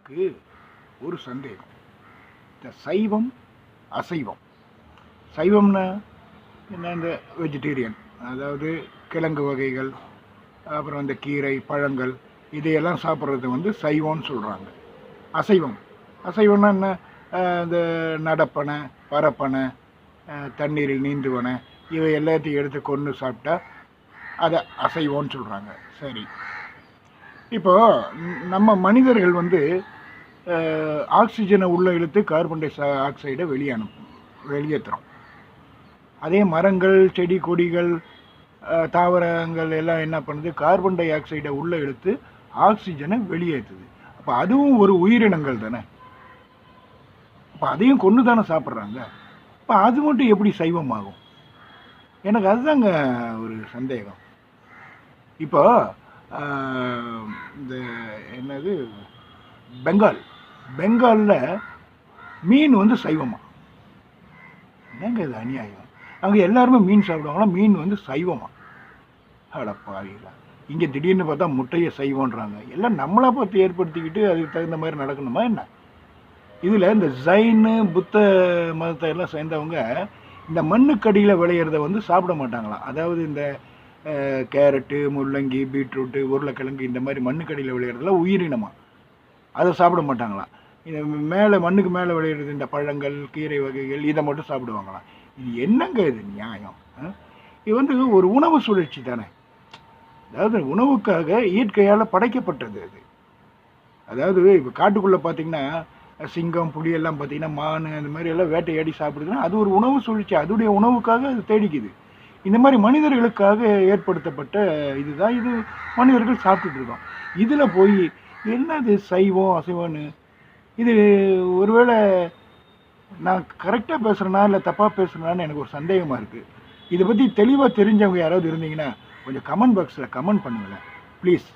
எனக்கு ஒரு சந்தேகம். இந்த சைவம் அசைவம், சைவம்னா என்ன? இந்த வெஜிடேரியன், அதாவது கிழங்கு வகைகள், அப்புறம் இந்த கீரை பழங்கள், இதையெல்லாம் சாப்பிட்றது வந்து சைவம்னு சொல்கிறாங்க. அசைவம், அசைவம்னா என்ன? இந்த நடப்பனை, பரப்பனை, தண்ணீரில் நீந்துவனை, இவை எல்லாத்தையும் எடுத்து கொண்டு சாப்பிட்டா அதை அசைவம்னு சொல்கிறாங்க. சரி, இப்போது நம்ம மனிதர்கள் வந்து ஆக்சிஜனை உள்ளே இழுத்து கார்பன் டை ஆக்சைடை வெளியேற்றுறோம். அதே மரங்கள், செடி கொடிகள், தாவரங்கள் எல்லாம் என்ன பண்ணுது? கார்பன் டை ஆக்சைடை உள்ளே இழுத்து ஆக்சிஜனை வெளியேற்றுது. அப்போ அதுவும் ஒரு உயிரினங்கள் தானே. அப்போ அதையும் கொண்டு தானே சாப்பிட்றாங்க. இப்போ அது மட்டும் எப்படி சைவமாகும்? எனக்கு அதுதாங்க ஒரு சந்தேகம். இப்போ இந்த என்னது, பெங்காலில் மீன் வந்து சைவமா? என்னங்க இது அநியாயம்! அங்கே எல்லாருமே மீன் சாப்பிடுவாங்களா? மீன் வந்து சைவமா? அடப்பாவிங்களா! இங்கே திடீர்னு பார்த்தா முட்டையை சைவன்றாங்க. எல்லாம் நம்மளை பார்த்து ஏற்படுத்திக்கிட்டு அதுக்கு தகுந்த மாதிரி நடக்கணுமா என்ன? இதில் இந்த ஜைனு புத்த மதத்தை எல்லாம் சேர்ந்தவங்க இந்த மண்ணுக்கடியில் விளையிறத வந்து சாப்பிட மாட்டாங்களாம். அதாவது இந்த கேரட்டு, முள்ளங்கி, பீட்ரூட்டு, உருளைக்கிழங்கு, இந்த மாதிரி மண்ணுக்கடியில் விளையிறதுலாம் உயிரினமா, அதை சாப்பிட மாட்டாங்களாம். இது மேலே மண்ணுக்கு மேலே விளையிறது இந்த பழங்கள், கீரை வகைகள், இதை மட்டும் சாப்பிடுவாங்களாம். இது என்னங்க இது நியாயம்? இது வந்து ஒரு உணவு சுழற்சி தானே. அதாவது உணவுக்காக இயற்கையால் படைக்கப்பட்டது அது. அதாவது இப்போ காட்டுக்குள்ளே பார்த்தீங்கன்னா சிங்கம், புலி எல்லாம் பார்த்தீங்கன்னா மான் அந்த மாதிரி எல்லாம் வேட்டையாடி சாப்பிடுதுன்னா அது ஒரு உணவு சுழற்சி. அதோடைய உணவுக்காக அது தேடிக்குது. இந்த மாதிரி மனிதர்களுக்காக ஏற்படுத்தப்பட்ட இதுதான் இது. மனிதர்கள் சாப்பிட்டுட்டு இருக்கோம். இதில் போய் என்னது சைவம் அசைவம்னு? இது ஒருவேளை நான் கரெக்டாக பேசுகிறேன்னா இல்லை தப்பாக பேசுகிறேன்னான்னு எனக்கு ஒரு சந்தேகமாக இருக்குது. இதை பற்றி தெளிவாக தெரிஞ்சவங்க யாராவது இருந்தீங்கன்னா கொஞ்சம் கமெண்ட் பாக்ஸில் கமெண்ட் பண்ணுங்களேன் ப்ளீஸ்.